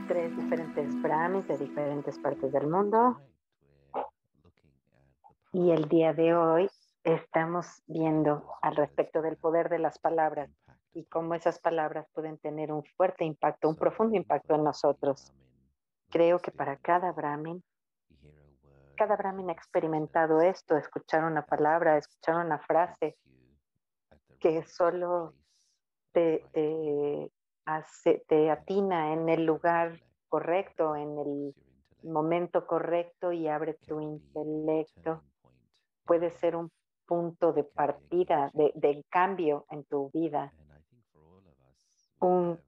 tres diferentes Brahmis de diferentes partes del mundo. Y el día de hoy estamos viendo al respecto del poder de las palabras y cómo esas palabras pueden tener un fuerte impacto, un profundo impacto en nosotros. Creo que para cada Brahmin ha experimentado esto, escuchar una palabra, escuchar una frase que solo te te atina en el lugar correcto, en el momento correcto y abre tu intelecto. Puede ser un punto de partida, de cambio en tu vida,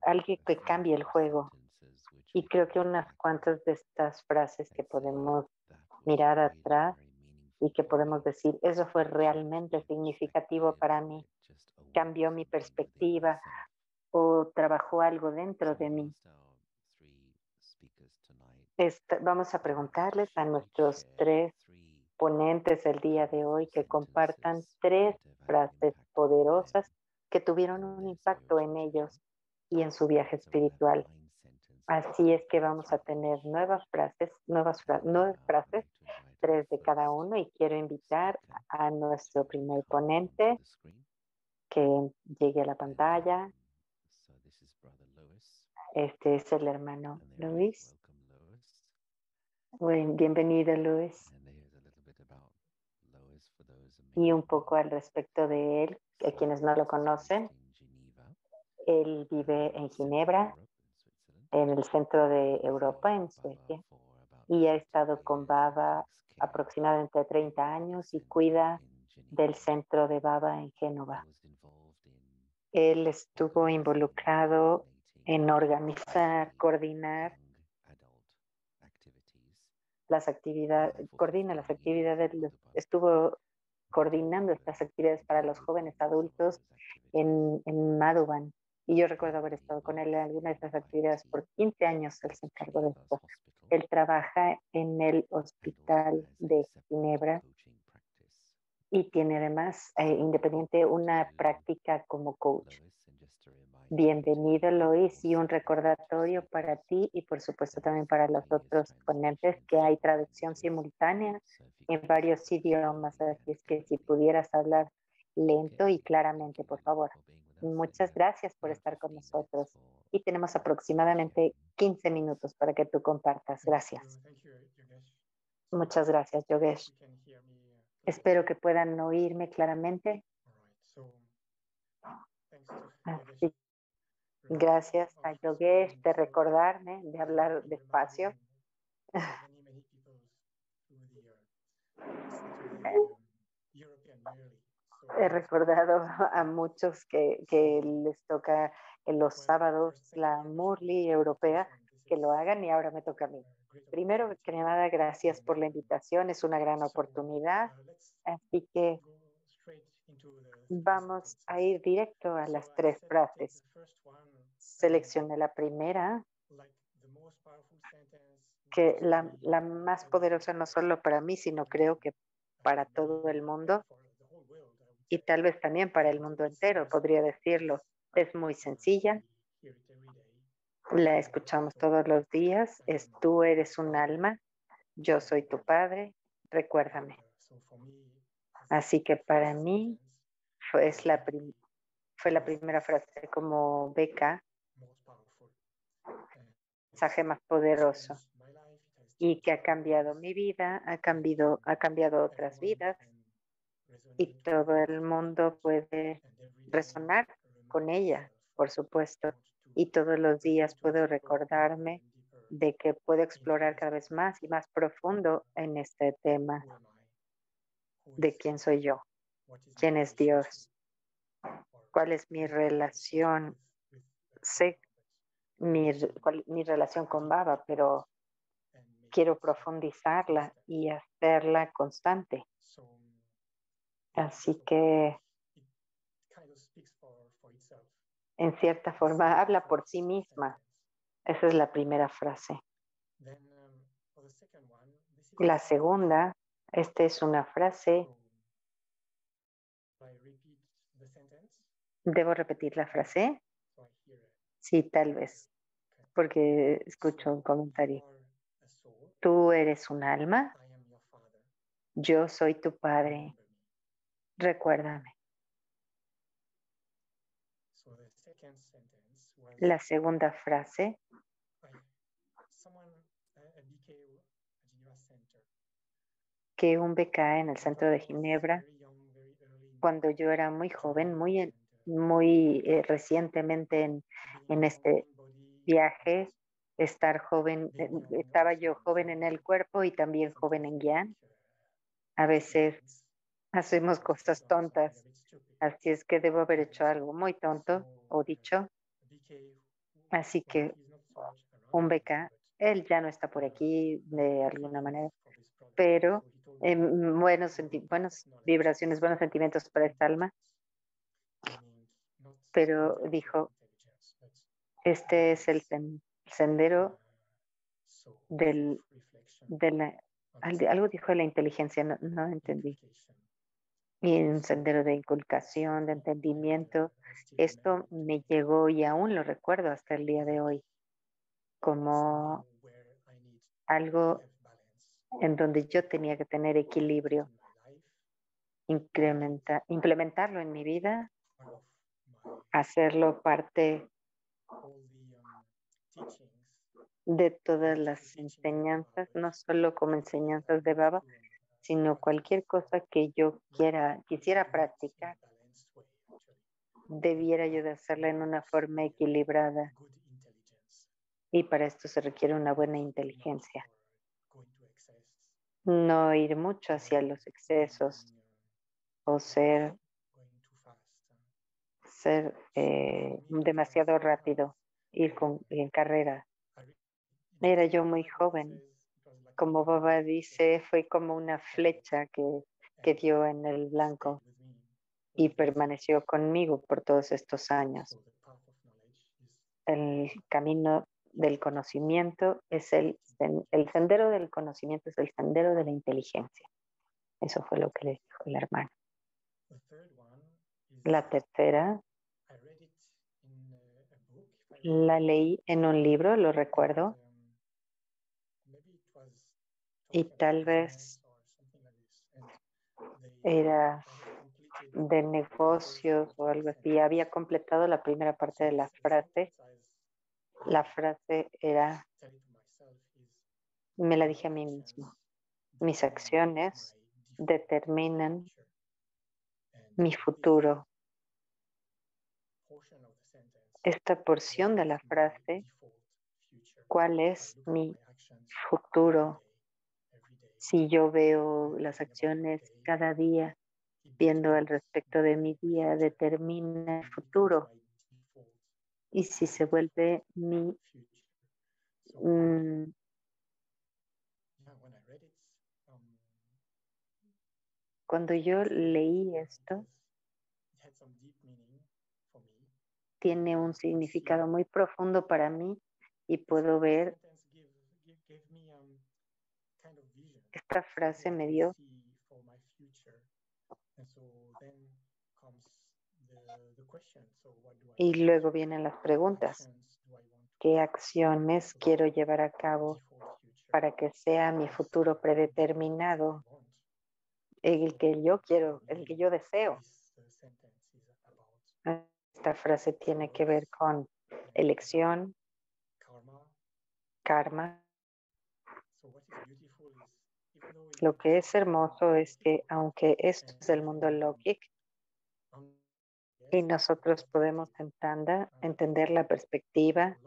alguien que cambie el juego. Y creo que unas cuantas de estas frases que podemos mirar atrás y que podemos decir, eso fue realmente significativo para mí, cambió mi perspectiva o trabajó algo dentro de mí. Vamos a preguntarles a nuestros tres ponentes el día de hoy que compartan tres frases poderosas que tuvieron un impacto en ellos y en su viaje espiritual. Así es que vamos a tener nueve frases, tres de cada uno, y quiero invitar a nuestro primer ponente que llegue a la pantalla. Este es el hermano Luis. Bienvenido, Luis. Y un poco al respecto de él, a quienes no lo conocen. Él vive en Ginebra, en el centro de Europa, en Suecia, y ha estado con Baba aproximadamente 30 años y cuida del centro de Baba en Génova. Él estuvo involucrado en organizar, coordinar las actividades, estuvo coordinando estas actividades para los jóvenes adultos en Madhuban. Y yo recuerdo haber estado con él en alguna de estas actividades por 15 años. Él se encargó de esto. Él trabaja en el hospital de Ginebra y tiene además, independiente, una práctica como coach. Bienvenido, Lois, y un recordatorio para ti y por supuesto también para los otros ponentes que hay traducción simultánea en varios idiomas, así es que si pudieras hablar lento y claramente, por favor. Muchas gracias por estar con nosotros y tenemos aproximadamente 15 minutos para que tú compartas. Gracias. Muchas gracias, Yogesh. Espero que puedan oírme claramente. Así. Gracias a Yogesh de recordarme de hablar despacio. He recordado a muchos que les toca en los sábados la Murli europea que lo hagan y ahora me toca a mí. Primero que nada, gracias por la invitación, es una gran oportunidad, así que vamos a ir directo a las tres frases. Seleccioné la primera, que la más poderosa no solo para mí, sino creo que para todo el mundo y tal vez también para el mundo entero, podría decirlo. Es muy sencilla, la escuchamos todos los días, tú eres un alma, yo soy tu padre, recuérdame. Así que para mí fue la primera frase como beca, mensaje más poderoso y que ha cambiado mi vida, ha cambiado otras vidas y todo el mundo puede resonar con ella, por supuesto. Y todos los días puedo recordarme de que puedo explorar cada vez más y más profundo en este tema de quién soy yo, quién es Dios, cuál es mi relación. Sé mi relación con Baba, pero quiero profundizarla y hacerla constante. Así que, en cierta forma, habla por sí misma. Esa es la primera frase. La segunda, esta es una frase. ¿Debo repetir la frase? Sí, tal vez. porque escucho un comentario. Tú eres un alma, yo soy tu padre, recuérdame. La segunda frase, que un beca en el centro de Ginebra, cuando yo era muy joven, muy recientemente en este viaje, estar joven, estaba yo joven en el cuerpo y también joven en guián. A veces hacemos cosas tontas, así es que debo haber hecho algo muy tonto o dicho. Así que un beca, él ya no está por aquí de alguna manera, pero buenas vibraciones, buenos sentimientos para esta alma, pero dijo, este es el sendero del, de la, algo dijo de la inteligencia, no entendí. Y un sendero de inculcación, de entendimiento. Esto me llegó y aún lo recuerdo hasta el día de hoy como algo en donde yo tenía que tener equilibrio, implementarlo en mi vida, hacerlo parte de todas las enseñanzas, no solo como enseñanzas de Baba, sino cualquier cosa que yo quisiera practicar, debiera yo de hacerla en una forma equilibrada. Y para esto se requiere una buena inteligencia. No ir mucho hacia los excesos o ser demasiado rápido, ir en carrera. Era yo muy joven. Como Baba dice, fue como una flecha que dio en el blanco y permaneció conmigo por todos estos años. El camino del conocimiento es el sendero del conocimiento es el sendero de la inteligencia. Eso fue lo que le dijo el hermano. La tercera la leí en un libro, lo recuerdo, y tal vez era de negocios o algo así. Había completado la primera parte de la frase. La frase era, me la dije a mí mismo, mis acciones determinan mi futuro. Esta porción de la frase, ¿cuál es mi futuro? Si yo veo las acciones cada día, viendo al respecto de mi día, determina el futuro. Y si se vuelve cuando yo leí esto, tiene un significado muy profundo para mí y puedo ver, esta frase me dio y luego vienen las preguntas. ¿Qué acciones quiero llevar a cabo para que sea mi futuro predeterminado, el que yo quiero, el que yo deseo? Esta frase tiene que ver con elección, karma. Lo que es hermoso es que aunque esto es del mundo lógico y nosotros podemos entender la perspectiva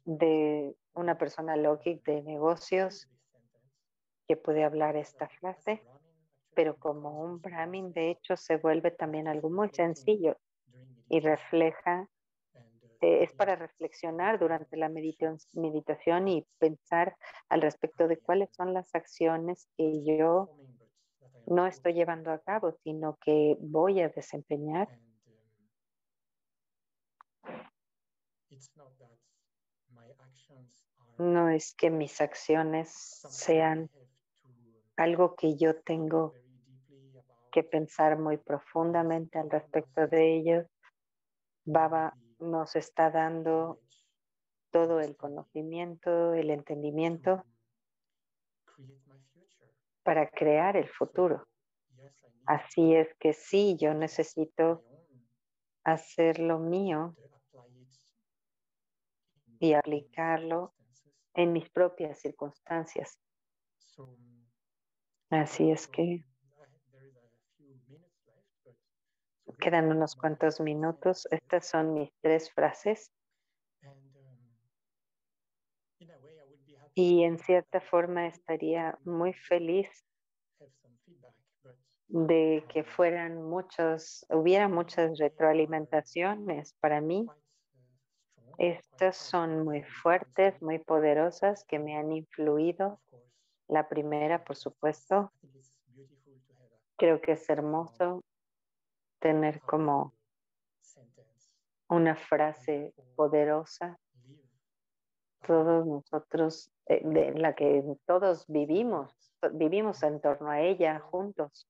de una persona lógica de negocios que puede hablar esta frase, pero como un Brahmin, de hecho, se vuelve también algo muy sencillo y refleja, es para reflexionar durante la meditación y pensar al respecto de cuáles son las acciones que yo no estoy llevando a cabo, sino que voy a desempeñar. No es que mis acciones sean algo que yo tengo que pensar muy profundamente al respecto de ellos. Baba nos está dando todo el conocimiento, el entendimiento para crear el futuro. Así es que sí, yo necesito hacer lo mío y aplicarlo en mis propias circunstancias. Así es que quedan unos cuantos minutos. Estas son mis 3 frases. Y en cierta forma estaría muy feliz de que hubiera muchas retroalimentaciones para mí. Estas son muy fuertes, muy poderosas, que me han influido. La primera, por supuesto, creo que es hermoso tener como una frase poderosa. Todos nosotros, de la que todos vivimos en torno a ella juntos.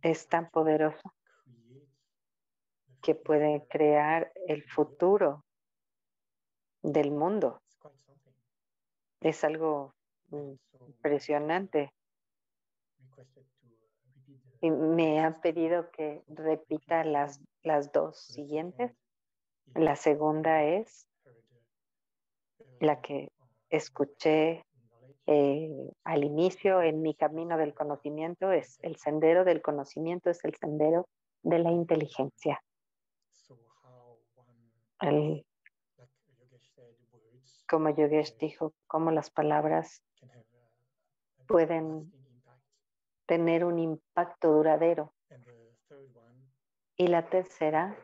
Es tan poderoso que puede crear el futuro del mundo. Es algo impresionante. Y me han pedido que repita las 2 siguientes. La segunda es la que escuché al inicio en mi camino del conocimiento. Es el sendero del conocimiento, es el sendero de la inteligencia. Como Yogesh dijo, cómo las palabras pueden tener un impacto duradero. Y la tercera,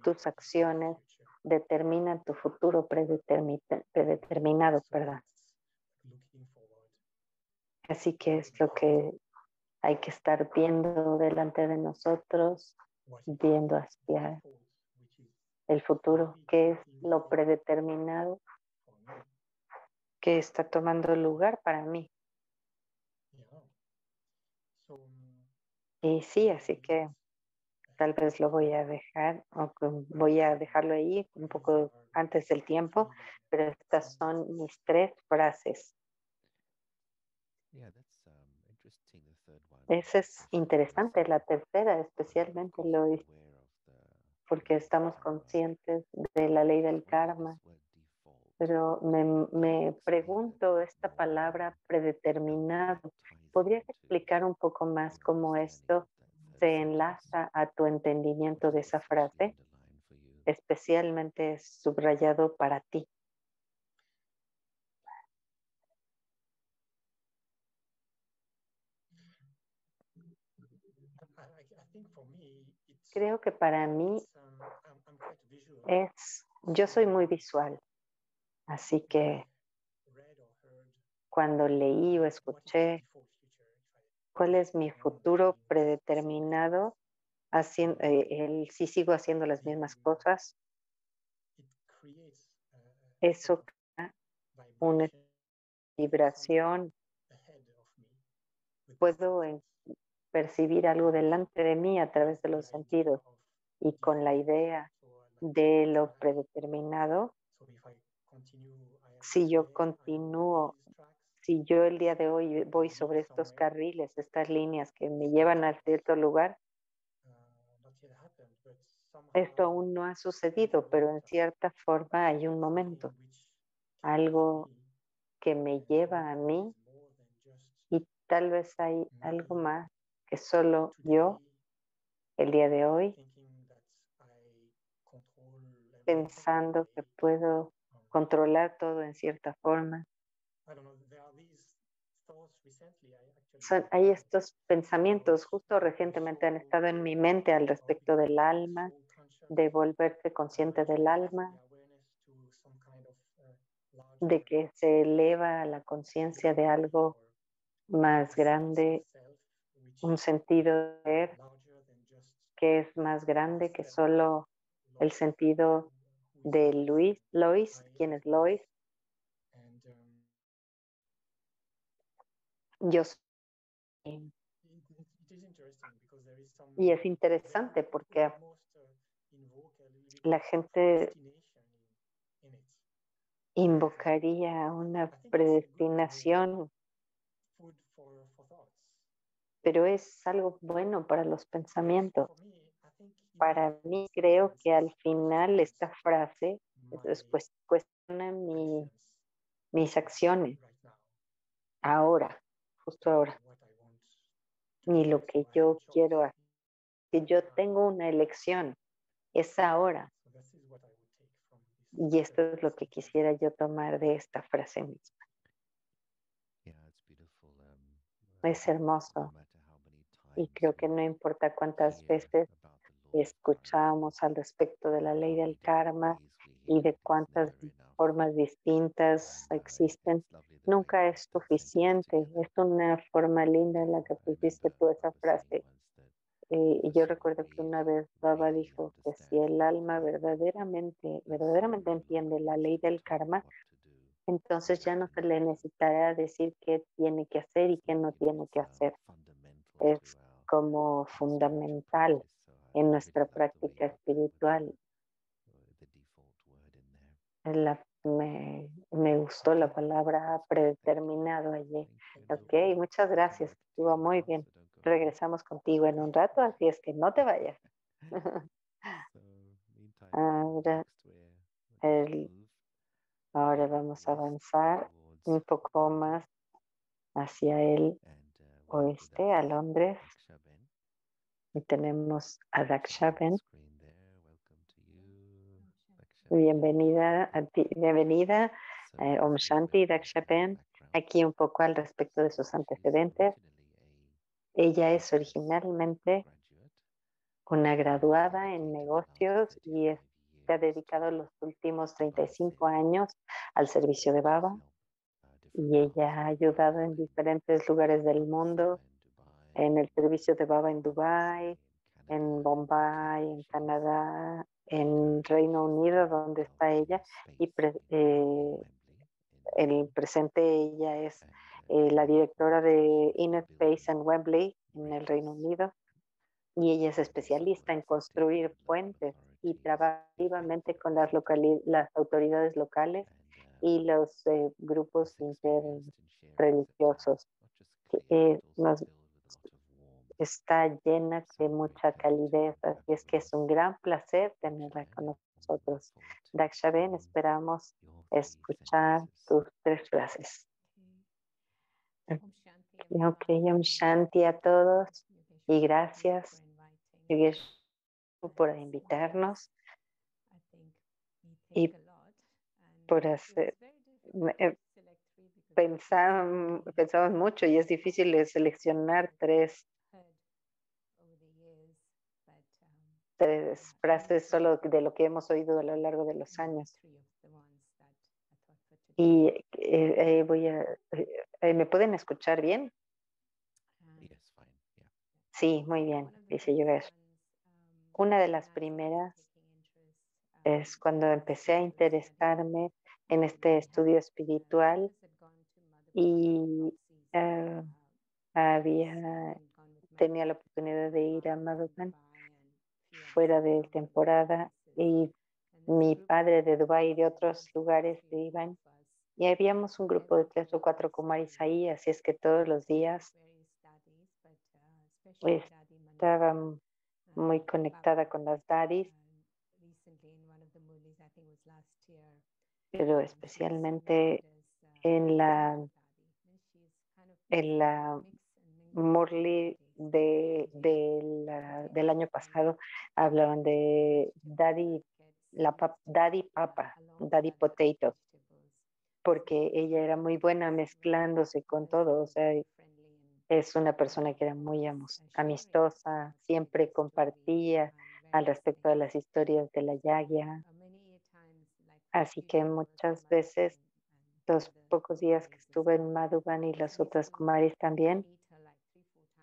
tus acciones determinan tu futuro predeterminado, ¿verdad? Así que es lo que hay que estar viendo delante de nosotros, viendo hacia el futuro, que es lo predeterminado que está tomando lugar para mí. Y sí, así que tal vez lo voy a dejar, o voy a dejarlo ahí un poco antes del tiempo, pero estas son mis 3 frases. Esa es interesante, la tercera especialmente porque estamos conscientes de la ley del karma, pero me pregunto esta palabra predeterminado. ¿Podrías explicar un poco más cómo esto se enlaza a tu entendimiento de esa frase, especialmente subrayado para ti? Creo que para mí yo soy muy visual, así que cuando leí o escuché cuál es mi futuro predeterminado, si sigo haciendo las mismas cosas, eso crea una vibración. Puedo percibir algo delante de mí a través de los sentidos y con la idea de lo predeterminado, si yo continúo, si yo el día de hoy voy sobre estos carriles, estas líneas que me llevan a cierto lugar, esto aún no ha sucedido, pero en cierta forma hay un momento, algo que me lleva a mí y tal vez hay algo más que solo yo el día de hoy pensando que puedo controlar todo en cierta forma. Hay estos pensamientos, justo recientemente han estado en mi mente al respecto del alma, de volverse consciente del alma, de que se eleva a la conciencia de algo más grande, un sentido de ser que es más grande que solo el sentido de Lois, ¿quién es Lois? Yo soy. Y es interesante porque la gente invocaría una predestinación, pero es algo bueno para los pensamientos. Para mí creo que al final esta frase pues, cuestiona mis acciones ahora, justo ahora, ni lo que yo quiero hacer. Que yo tengo una elección, es ahora. Y esto es lo que quisiera yo tomar de esta frase misma. Es hermoso. Y creo que no importa cuántas veces escuchamos al respecto de la ley del karma y de cuántas formas distintas existen, nunca es suficiente. Es una forma linda en la que pusiste tú esa frase. Y yo recuerdo que una vez Baba dijo que si el alma verdaderamente entiende la ley del karma, entonces ya no se le necesitará decir qué tiene que hacer y qué no tiene que hacer. Es como fundamental en nuestra práctica espiritual. Me gustó la palabra predeterminado allí. Ok, muchas gracias. Estuvo muy bien. Regresamos contigo en un rato, así es que no te vayas. Ahora, el- ahora vamos a avanzar un poco más hacia el oeste, a Londres. Y tenemos a Dakshaben. Bienvenida a ti, bienvenida Om Shanti Dakshaben. Aquí un poco al respecto de sus antecedentes. Ella es originalmente una graduada en negocios y se ha dedicado los últimos 35 años al servicio de Baba. Y ella ha ayudado en diferentes lugares del mundo, en el servicio de Baba en Dubái, en Bombay, en Canadá, en Reino Unido, donde está ella, y en el presente ella es la directora de InnerSpace en Wembley, en el Reino Unido, y ella es especialista en construir puentes y trabaja activamente con las autoridades locales y los grupos interreligiosos. Nos está llena de mucha calidez, así es que es un gran placer tenerla con nosotros. Dakshaben, esperamos escuchar tus 3 frases. Ok, Om Shanti a todos y gracias Yogesh, por invitarnos y por hacer. Pensamos mucho y es difícil de seleccionar tres frases solo de lo que hemos oído a lo largo de los años. Y ¿me pueden escuchar bien? Sí, muy bien, dice Yogesh. Una de las primeras es cuando empecé a interesarme en este estudio espiritual y eh, tenía la oportunidad de ir a Madhuban fuera de temporada y mi padre de Dubái y de otros lugares se iban y habíamos un grupo de 3 o 4 kumaris ahí, así es que todos los días estaba muy conectada con las dadis, pero especialmente en la Murli del año pasado hablaban de Daddy Papa, Daddy Potato, porque ella era muy buena mezclándose con todo, o sea, es una persona que era muy amistosa, siempre compartía al respecto de las historias de la Yagya, así que muchas veces los pocos días que estuve en Madhuban y las otras Kumaris también,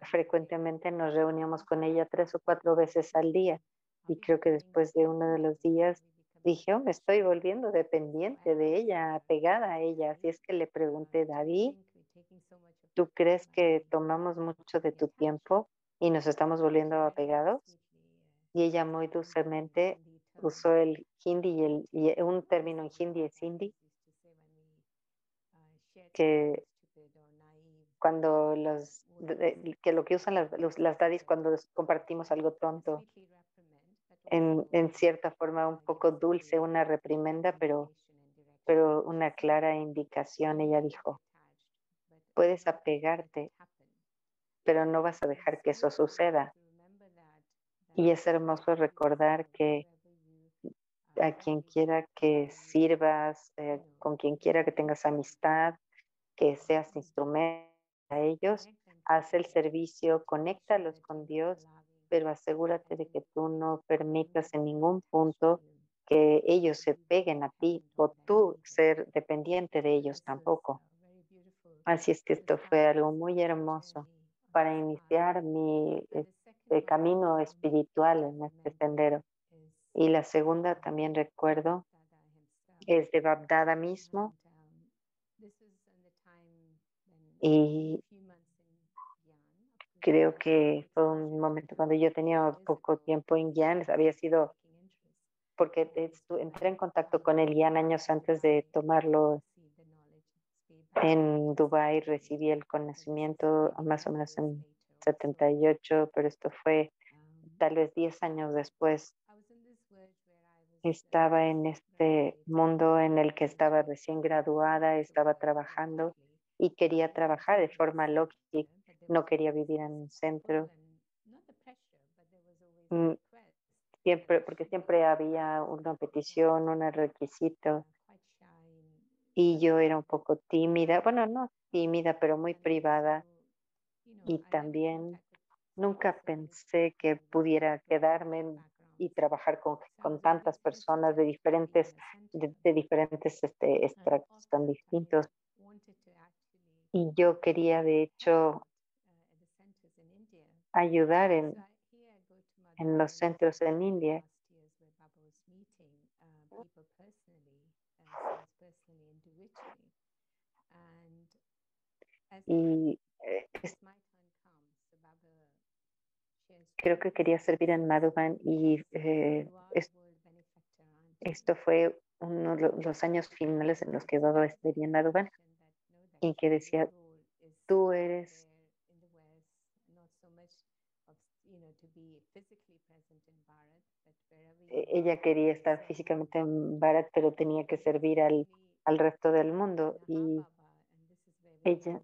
frecuentemente nos reuníamos con ella 3 o 4 veces al día. Y creo que después de uno de los días dije, oh, me estoy volviendo dependiente de ella, apegada a ella. Así es que le pregunté, David, ¿tú crees que tomamos mucho de tu tiempo y nos estamos volviendo apegados? Y ella muy dulcemente usó el hindi y un término en hindi es hindi, que cuando que lo que usan las daddies cuando compartimos algo tonto, en cierta forma un poco dulce, una reprimenda, pero una clara indicación. Ella dijo, puedes apegarte, pero no vas a dejar que eso suceda. Y es hermoso recordar que a quien quiera que sirvas, con quien quiera que tengas amistad, que seas instrumento a ellos, haz el servicio, conéctalos con Dios, pero asegúrate de que tú no permitas en ningún punto que ellos se peguen a ti o tú ser dependiente de ellos tampoco. Así es que esto fue algo muy hermoso para iniciar mi camino espiritual en este sendero. Y la segunda también recuerdo es de Babdada mismo y creo que fue un momento cuando yo tenía poco tiempo en Gyan, había sido porque entré en contacto con el Gyan años antes de tomarlo en Dubái, recibí el conocimiento más o menos en 78, pero esto fue tal vez 10 años después. Estaba en este mundo en el que estaba recién graduada, estaba trabajando y quería trabajar de forma lógica, no quería vivir en un centro. Mm, Siempre, porque siempre había una petición, un requisito y yo era un poco tímida, bueno, no tímida, pero muy privada y también nunca pensé que pudiera y trabajar con tantas personas de diferentes extractos tan distintos. Y yo quería, de hecho, ayudar en los centros en India. Y creo que quería servir en Madhuban y esto fue uno de los años finales en los que Baba estaría en Madhuban y que decía, tú eres, ella quería estar físicamente en Bharat, pero tenía que servir al resto del mundo y ella,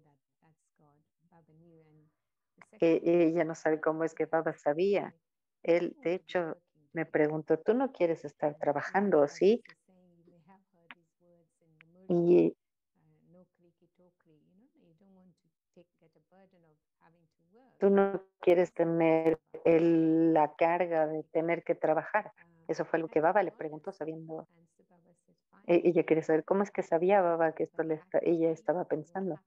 ella no sabe cómo es que Baba sabía. Él, de hecho, me preguntó, ¿tú no quieres estar trabajando, sí? Y tú no quieres tener la carga de tener que trabajar. Eso fue lo que Baba le preguntó, sabiendo. Ella quería saber cómo es que sabía Baba que ella estaba pensando.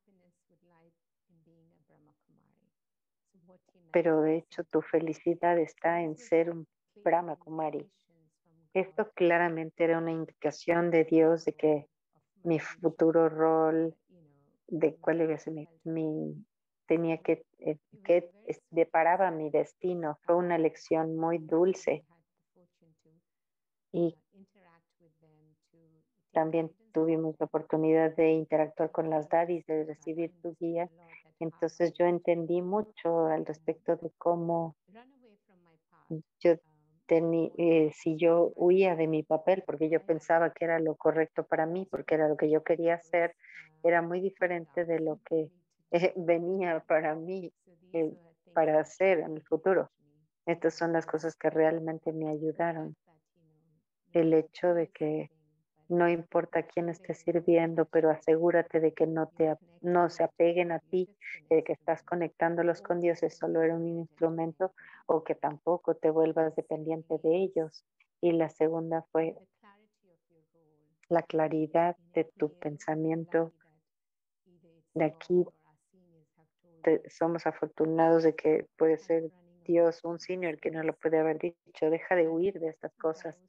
Pero de hecho tu felicidad está en ser un Brahma Kumari. Esto claramente era una indicación de Dios de que mi futuro rol, de cuál iba a ser tenía que deparaba mi destino. Fue una lección muy dulce y también tuvimos la oportunidad de interactuar con las daddies, de recibir tu guía. Entonces yo entendí mucho al respecto de cómo yo si yo huía de mi papel porque yo pensaba que era lo correcto para mí, porque era lo que yo quería hacer, era muy diferente de lo que venía para mí eh, para hacer en el futuro. Estas son las cosas que realmente me ayudaron. El hecho de que no importa quién esté sirviendo, pero asegúrate de que no se apeguen a ti, de que estás conectándolos con Dios, es solo era un instrumento, o que tampoco te vuelvas dependiente de ellos. Y la segunda fue la claridad de tu pensamiento. De aquí somos afortunados de que puede ser Dios un senior que no lo puede haber dicho, deja de huir de estas cosas.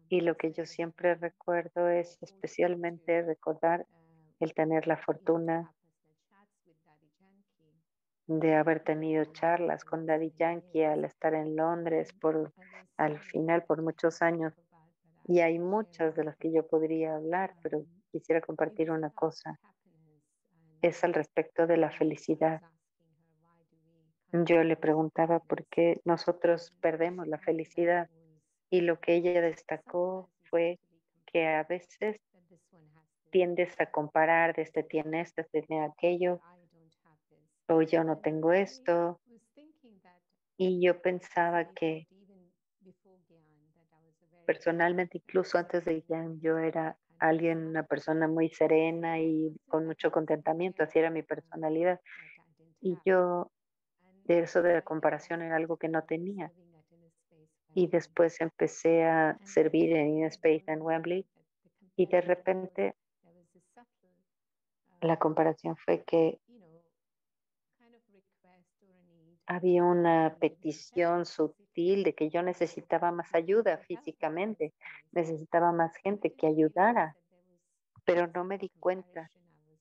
Y lo que yo siempre recuerdo es especialmente recordar el tener la fortuna de haber tenido charlas con Daddy Yankee al estar en Londres al final por muchos años. Y hay muchas de las que yo podría hablar, pero quisiera compartir una cosa. Es al respecto de la felicidad. Yo le preguntaba por qué nosotros perdemos la felicidad y lo que ella destacó fue que a veces tiendes a comparar, de este tiene esto, este tiene aquello, o yo no tengo esto. Y yo pensaba que personalmente, incluso antes de Jan, yo era alguien, una persona muy serena y con mucho contentamiento, así era mi personalidad. Y yo de eso de la comparación era algo que no tenía. Y después empecé a servir en Space en Wembley y de repente la comparación fue que había una petición sutil de que yo necesitaba más ayuda físicamente, necesitaba más gente que ayudara, pero no me di cuenta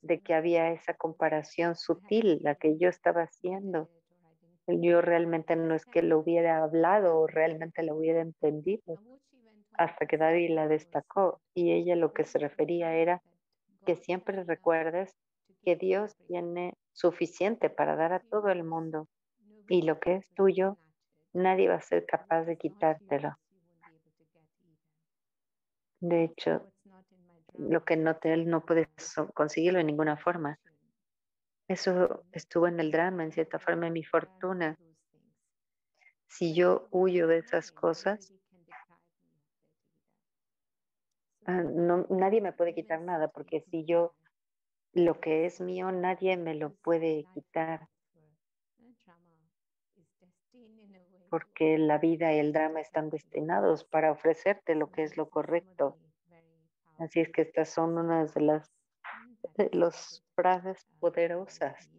de que había esa comparación sutil, la que yo estaba haciendo. Yo realmente no es que lo hubiera hablado o realmente lo hubiera entendido hasta que David la destacó y ella lo que se refería era que siempre recuerdes que Dios tiene suficiente para dar a todo el mundo y lo que es tuyo, nadie va a ser capaz de quitártelo. De hecho, lo que no te, él no puedes conseguirlo de ninguna forma. Eso estuvo en el drama, en cierta forma, en mi fortuna. Si yo huyo de esas cosas, no, nadie me puede quitar nada, porque si yo lo que es mío, nadie me lo puede quitar, porque la vida y el drama están destinados para ofrecerte lo que es lo correcto. Así es que estas son unas de las frases poderosas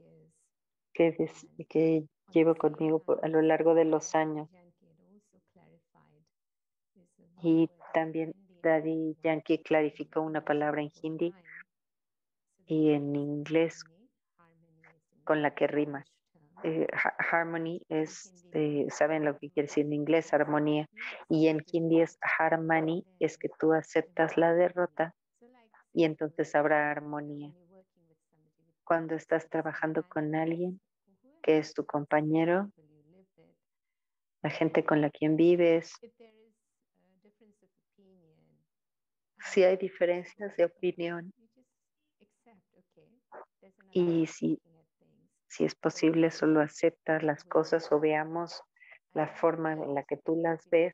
que llevo conmigo a lo largo de los años. Y también Daddy Yankee clarificó una palabra en hindi y en inglés con la que rima. Harmony es, ¿saben lo que quiere decir en inglés? Armonía. Y en hindi es harmony, es que tú aceptas la derrota y entonces habrá armonía. Cuando estás trabajando con alguien que es tu compañero, la gente con la quien vives, si hay diferencias de opinión y si es posible, solo aceptar las cosas o veamos la forma en la que tú las ves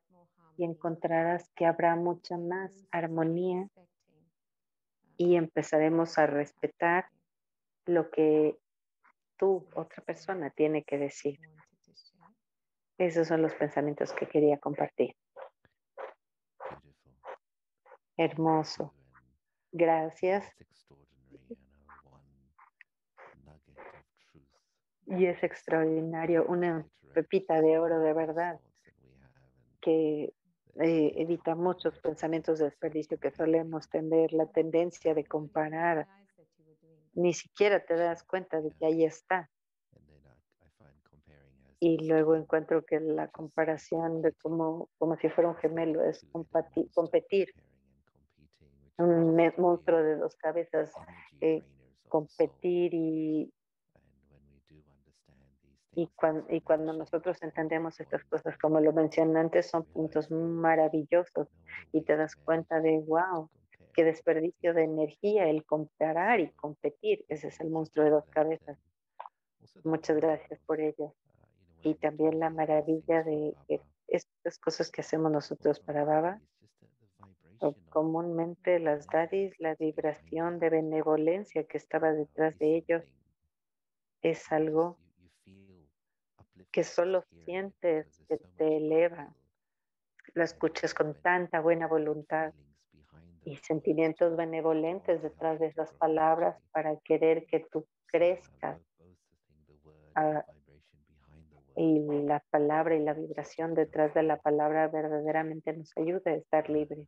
y encontrarás que habrá mucha más armonía y empezaremos a respetar lo que tú, otra persona, tiene que decir. Esos son los pensamientos que quería compartir. Hermoso. Gracias. Y es extraordinario, una pepita de oro de verdad que evita muchos pensamientos de desperdicio que solemos tener, la tendencia de comparar. Ni siquiera te das cuenta de que ahí está. Y luego encuentro que la comparación de como si fuera un gemelo es competir. Un monstruo de dos cabezas, competir y cuando nosotros entendemos estas cosas, como lo mencioné antes, son puntos maravillosos y te das cuenta de, wow, qué desperdicio de energía el comparar y competir. Ese es el monstruo de dos cabezas. Muchas gracias por ello. Y también la maravilla de que estas cosas que hacemos nosotros para Baba, o comúnmente las daddies, la vibración de benevolencia que estaba detrás de ellos es algo que solo sientes que te eleva, lo escuchas con tanta buena voluntad y sentimientos benevolentes detrás de esas palabras para querer que tú crezcas. Ah, y la palabra y la vibración detrás de la palabra verdaderamente nos ayuda a estar libres.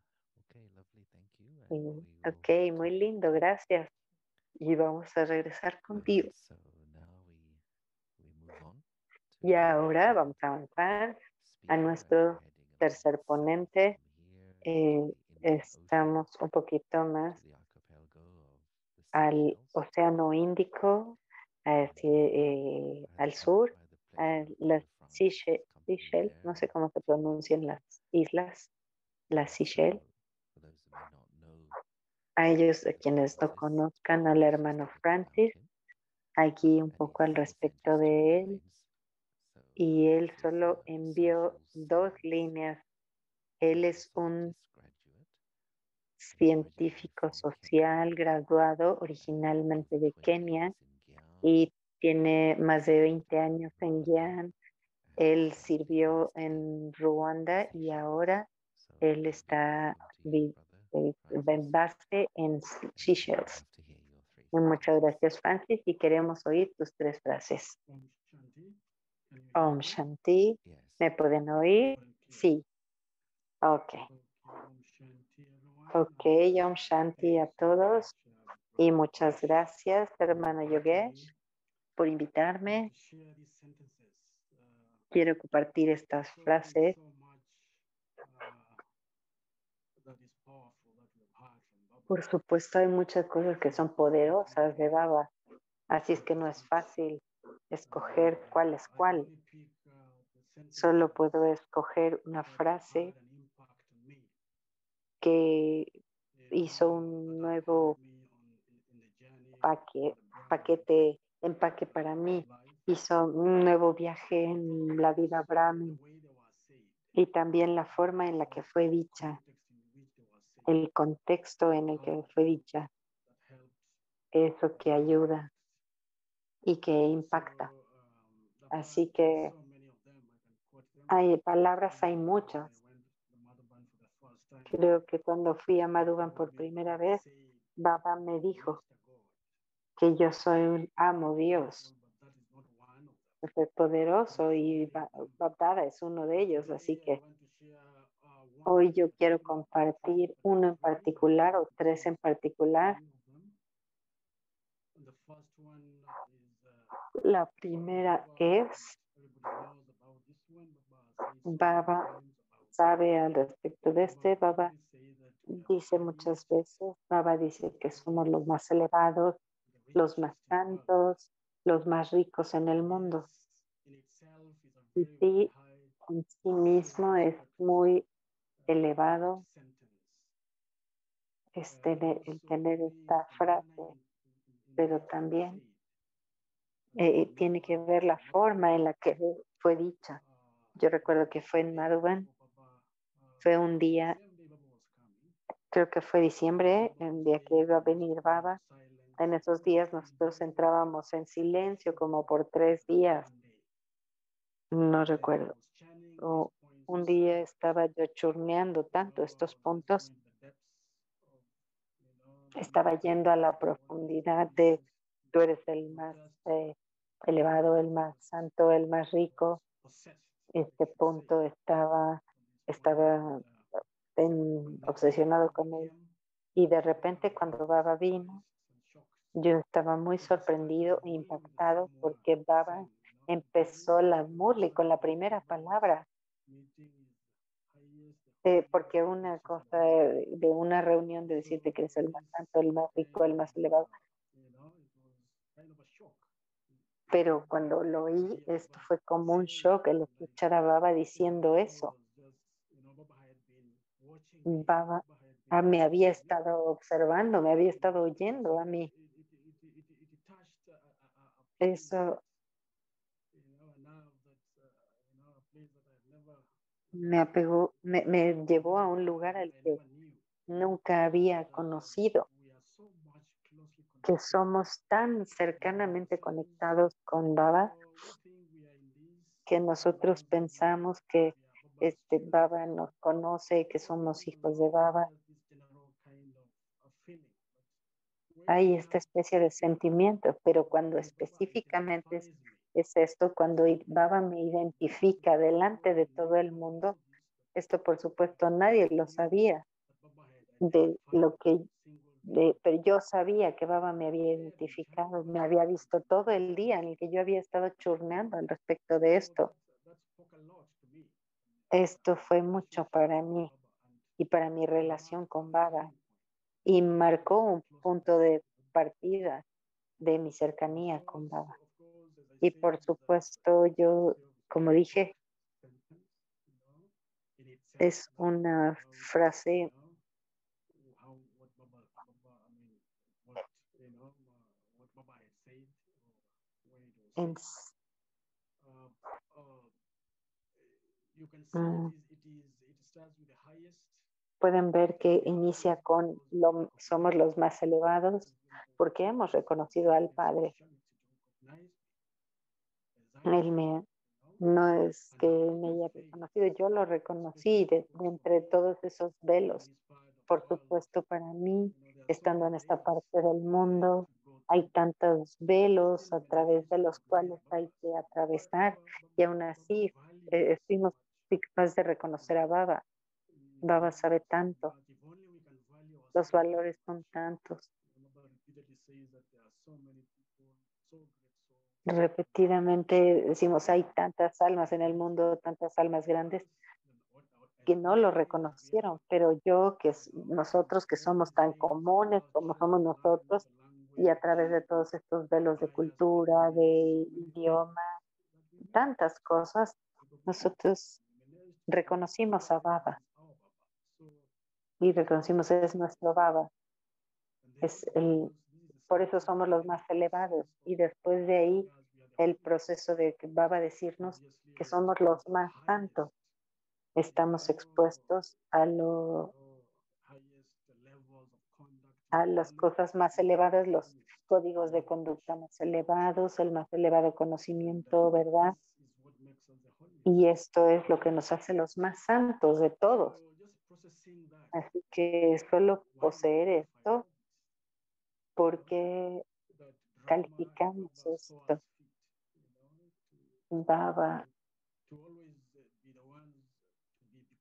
Ok, muy lindo, gracias. Y vamos a regresar contigo. Y ahora vamos a avanzar a nuestro tercer ponente. Estamos un poquito más al Océano Índico, al sur, a las Seychelles, no sé cómo se pronuncian las islas, las Seychelles. A ellos, a quienes no conozcan al hermano Francis, aquí un poco al respecto de él, y él solo envió 2 líneas. Él es un científico social graduado originalmente de Kenia y tiene más de 20 años en Guián. Él sirvió en Ruanda y ahora él está en base en Seychelles. Muchas gracias, Francis, y queremos oír tus 3 frases. Om Shanti. ¿Me pueden oír? Sí. Ok. Ok, Om Shanti a todos. Y muchas gracias, hermano Yogesh, por invitarme. Quiero compartir estas frases. Por supuesto, hay muchas cosas que son poderosas de Baba, así es que no es fácil escoger cuál es cuál. Solo puedo escoger una frase que hizo un nuevo empaque para mí, hizo un nuevo viaje en la vida Brahmin y también la forma en la que fue dicha, el contexto en el que fue dicha, eso que ayuda y que impacta. Así que hay palabras, hay muchas. Creo que cuando fui a Madhuban por primera vez, Baba me dijo que yo soy un amo Dios, es poderoso y Baba es uno de ellos. Así que hoy yo quiero compartir uno en particular o 3 en particular. La primera es, Baba sabe al respecto de Baba dice muchas veces, Baba dice que somos los más elevados, los más santos, los más ricos en el mundo. Y sí, en sí mismo es muy elevado el tener esta frase, pero también tiene que ver la forma en la que fue dicha. Yo recuerdo que fue en Madhuban, fue un día, creo que fue diciembre, el día que iba a venir Baba. En esos días nosotros entrábamos en silencio como por 3 días, no recuerdo. Un día estaba yo churneando tanto estos puntos, estaba yendo a la profundidad de tú eres el más elevado, el más santo, el más rico. Este punto estaba obsesionado con él. Y de repente cuando Baba vino, yo estaba muy sorprendido e impactado porque Baba empezó la murli con la primera palabra. Porque una cosa de una reunión de decirte que eres el más santo, el más rico, el más elevado. Pero cuando lo oí, esto fue como un shock el escuchar a Baba diciendo eso. Baba me había estado observando, me había estado oyendo a mí. Eso me apegó, me llevó a un lugar al que nunca había conocido, que somos tan cercanamente conectados con Baba que nosotros pensamos que Baba nos conoce, que somos hijos de Baba. Hay esta especie de sentimiento, pero cuando específicamente es esto, cuando Baba me identifica delante de todo el mundo, esto por supuesto nadie lo sabía, de lo que pero yo sabía que Baba me había identificado, me había visto todo el día en el que yo había estado churneando al respecto de esto. Esto fue mucho para mí y para mi relación con Baba y marcó un punto de partida de mi cercanía con Baba. Y por supuesto, yo, como dije, es una frase en, mm, pueden ver que inicia con somos los más elevados porque hemos reconocido al Padre. Él no es que me haya reconocido, yo lo reconocí de entre todos esos velos. Por supuesto, para mí, estando en esta parte del mundo, hay tantos velos a través de los cuales hay que atravesar y aún así fuimos capaces de reconocer a Baba. Baba sabe tanto, los valores son tantos. Repetidamente decimos, hay tantas almas en el mundo, tantas almas grandes que no lo reconocieron, pero yo, nosotros que somos tan comunes como somos nosotros, y a través de todos estos velos de cultura, de idioma, tantas cosas, nosotros reconocimos a Baba y reconocimos es nuestro Baba, es por eso somos los más elevados y después de ahí el proceso de que Baba decirnos que somos los más santos, estamos expuestos a las cosas más elevadas, los códigos de conducta más elevados, el más elevado conocimiento, ¿verdad? Y esto es lo que nos hace los más santos de todos. Así que solo poseer esto, porque calificamos esto. Baba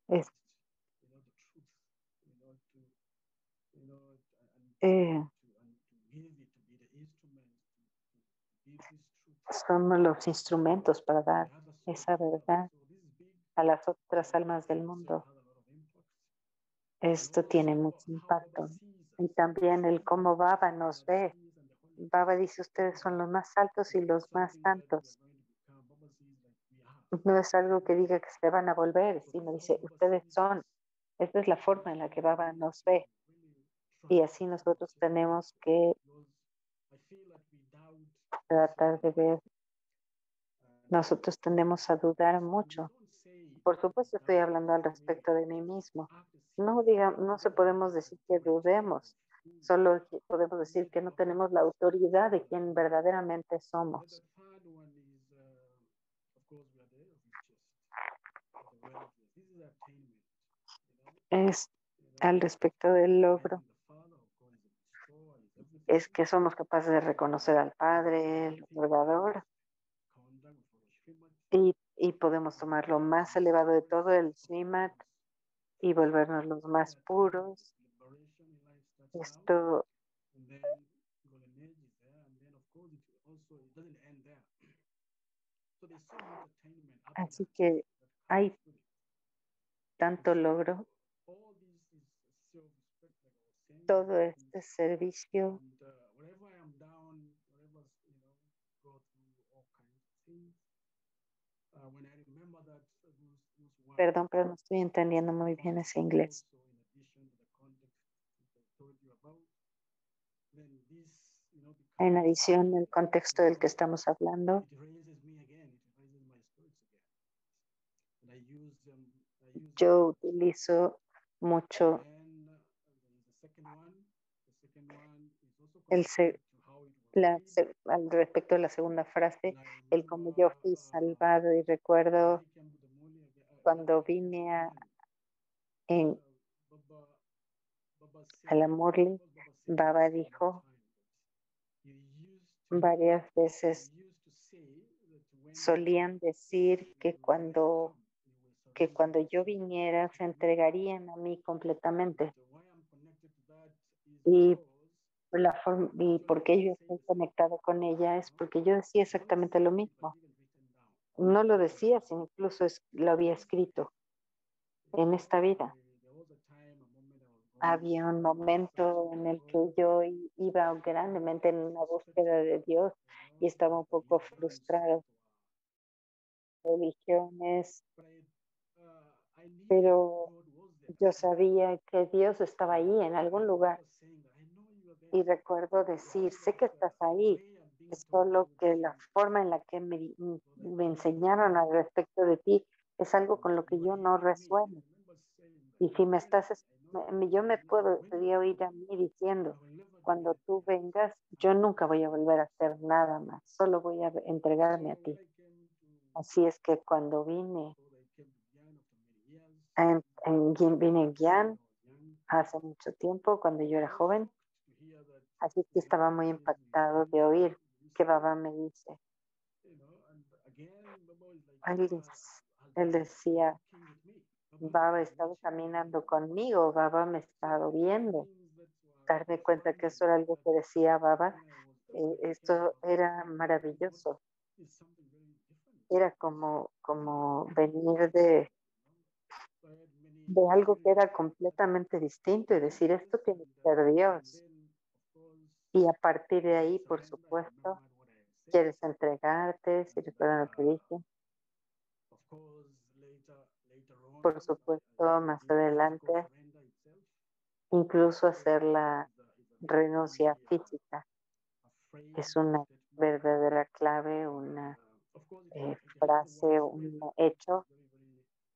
es, eh, somos los instrumentos para dar esa verdad a las otras almas del mundo. Esto tiene mucho impacto. Y también el cómo Baba nos ve. Baba dice, ustedes son los más altos y los más santos. No es algo que diga que se van a volver, sino dice, ustedes son. Esta es la forma en la que Baba nos ve. Y así nosotros tenemos que tratar de ver. Nosotros tendemos a dudar mucho. Por supuesto, estoy hablando al respecto de mí mismo. No se podemos decir que dudemos, solo podemos decir que no tenemos la autoridad de quien verdaderamente somos. Es al respecto del logro, es que somos capaces de reconocer al Padre, el verdadero, y podemos tomar lo más elevado de todo, el Srimat, y volvernos los más puros. Esto, así que hay tanto logro, todo este servicio. Perdón, pero no estoy entendiendo muy bien ese inglés. En adición, el contexto del que estamos hablando, yo utilizo mucho el al respecto de la segunda frase, el como yo fui salvado y recuerdo cuando vine a la Murli, Baba dijo varias veces, solían decir que cuando yo viniera se entregarían a mí completamente. Y la forma y por qué yo estoy conectado con ella es porque yo decía exactamente lo mismo. No lo decía, sino incluso lo había escrito en esta vida. Había un momento en el que yo iba grandemente en una búsqueda de Dios y estaba un poco frustrado. Religiones, pero yo sabía que Dios estaba ahí en algún lugar y recuerdo decir, sé que estás ahí, es solo que la forma en la que me enseñaron al respecto de ti es algo con lo que yo no resueno. Y si me estás, yo me podría oír a mí diciendo, cuando tú vengas, yo nunca voy a volver a hacer nada más, solo voy a entregarme a ti. Así es que cuando vine en Guián hace mucho tiempo, cuando yo era joven, así que estaba muy impactado de oír que Baba me dice, él, él decía, Baba ha estado caminando conmigo, Baba me ha estado viendo. Darme cuenta que eso era algo que decía Baba, esto era maravilloso. Era como venir de algo que era completamente distinto y decir, esto tiene que ser Dios. Y a partir de ahí, por supuesto, quieres entregarte, si recuerdan lo que dije. Por supuesto, más adelante, incluso hacer la renuncia física es una verdadera clave, una frase, un hecho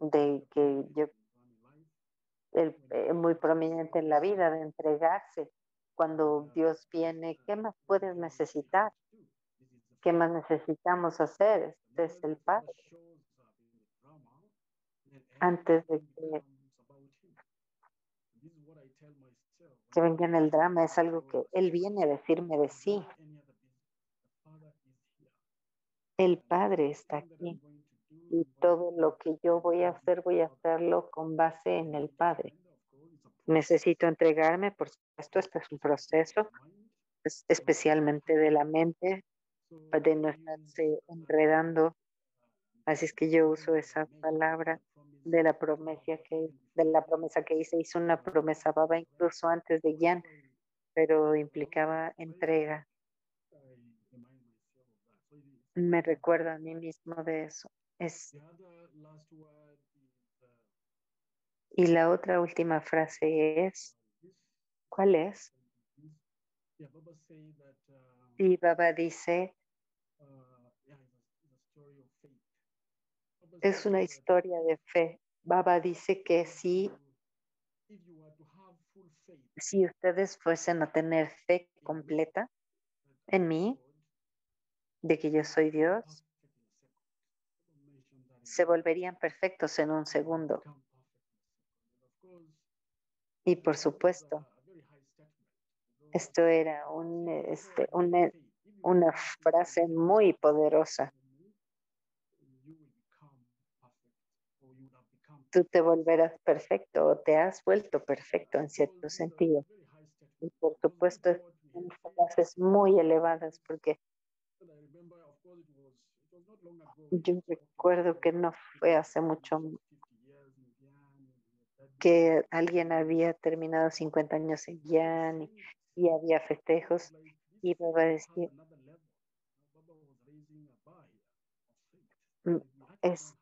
de que yo muy prominente en la vida, de entregarse. Cuando Dios viene, ¿qué más puedes necesitar? ¿Qué más necesitamos hacer? Este es el Padre. Antes de que venga en el drama, es algo que Él viene a decirme de sí. El Padre está aquí y todo lo que yo voy a hacer, voy a hacerlo con base en el Padre. Necesito entregarme, por supuesto, este es un proceso, especialmente de la mente, de no estarse enredando. Así es que yo uso esa palabra de la promesa que hice una promesa Baba incluso antes de Yan, pero implicaba entrega. Me recuerdo a mí mismo de eso. Y la otra última frase es, ¿cuál es? Y Baba dice, es una historia de fe. Baba dice que si ustedes fuesen a tener fe completa en mí, de que yo soy Dios, se volverían perfectos en un segundo. Y por supuesto, esto era una frase muy poderosa. Tú te volverás perfecto o te has vuelto perfecto en cierto sentido. Y por supuesto, son frases muy elevadas porque yo recuerdo que no fue hace mucho que alguien había terminado 50 años en Yan y había festejos y Baba decía, "Mm, es,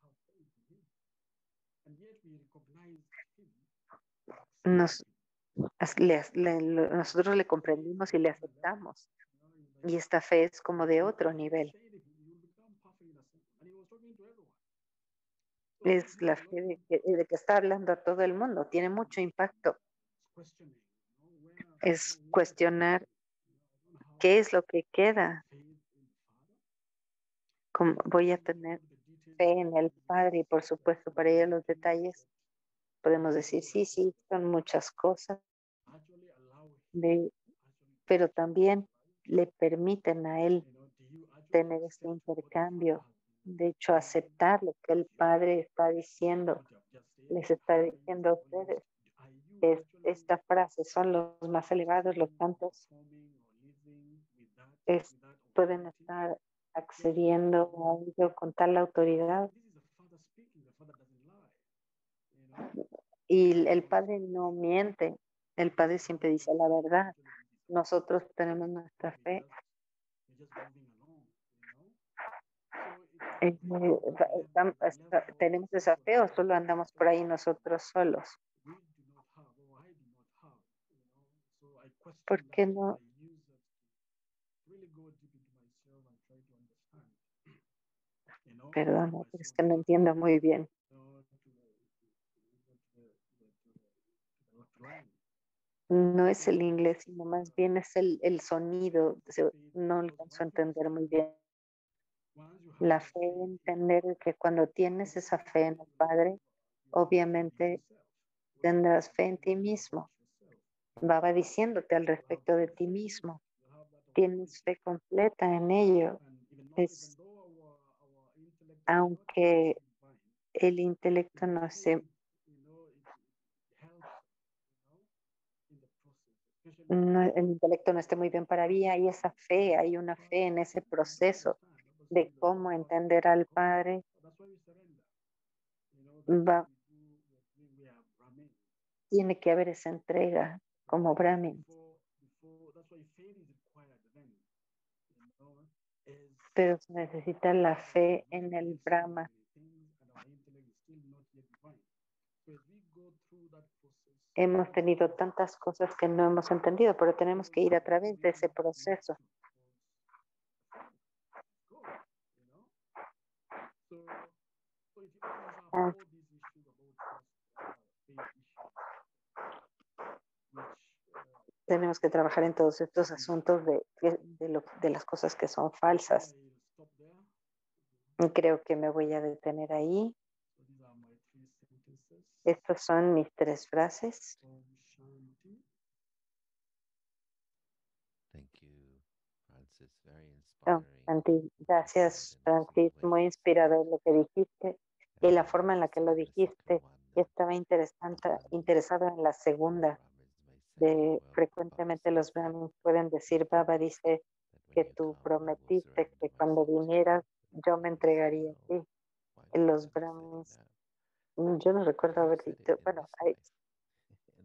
nos, nosotros le comprendimos y le aceptamos. Y esta fe es como de otro nivel. Es la fe de que está hablando a todo el mundo. Tiene mucho impacto. Es cuestionar qué es lo que queda. Como voy a tener fe en el Padre y por supuesto para ir a los detalles podemos decir sí, sí, son muchas cosas, de, pero también le permiten a él tener este intercambio. De hecho, aceptar lo que el Padre está diciendo, les está diciendo a ustedes. esta frase, son los más elevados, los santos, pueden estar accediendo a ello con tal autoridad. Y el Padre no miente, el Padre siempre dice la verdad. Nosotros tenemos nuestra fe. ¿Tenemos esa fe o solo andamos por ahí nosotros solos? ¿Por qué no? Perdón, es que no entiendo muy bien. No es el inglés, sino más bien es el sonido. No alcanzo a entender muy bien. La fe, entender que cuando tienes esa fe en el Padre, obviamente tendrás fe en ti mismo. Va diciéndote al respecto de ti mismo. Tienes fe completa en ello. Aunque el intelecto no se el intelecto no esté muy bien para mí, hay esa fe, hay una fe en ese proceso de cómo entender al Padre. Tiene que haber esa entrega como Brahmin. Pero se necesita la fe en el Brahma. Hemos tenido tantas cosas que no hemos entendido, pero tenemos que ir a través de ese proceso. Tenemos que trabajar en todos estos asuntos de las cosas que son falsas. Y creo que me voy a detener ahí. Estas son mis 3 frases. Gracias, Francis. Muy inspirador lo que dijiste y la forma en la que lo dijiste. Estaba interesado en la segunda. Frecuentemente los brahmins pueden decir, Baba dice que tú prometiste que cuando vinieras yo me entregaría a ti. Los brahmins, yo no recuerdo haber dicho, bueno,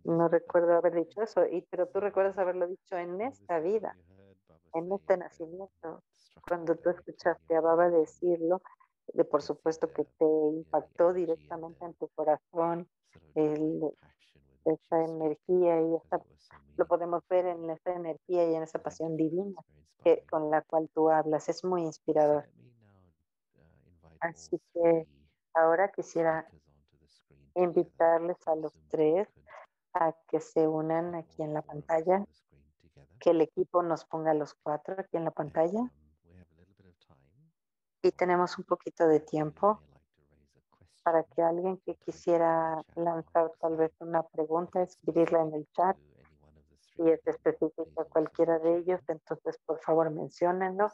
no recuerdo haber dicho eso, pero tú recuerdas haberlo dicho en esta vida, en este nacimiento. Cuando tú escuchaste a Baba decirlo, por supuesto que te impactó directamente en tu corazón esa energía lo podemos ver en esa energía y en esa pasión divina con la cual tú hablas. Es muy inspirador. Así que ahora quisiera invitarles a los 3 a que se unan aquí en la pantalla, que el equipo nos ponga los 4 aquí en la pantalla. Y tenemos un poquito de tiempo para que alguien que quisiera lanzar tal vez una pregunta, escribirla en el chat. Si es específica cualquiera de ellos, entonces por favor menciónenlo.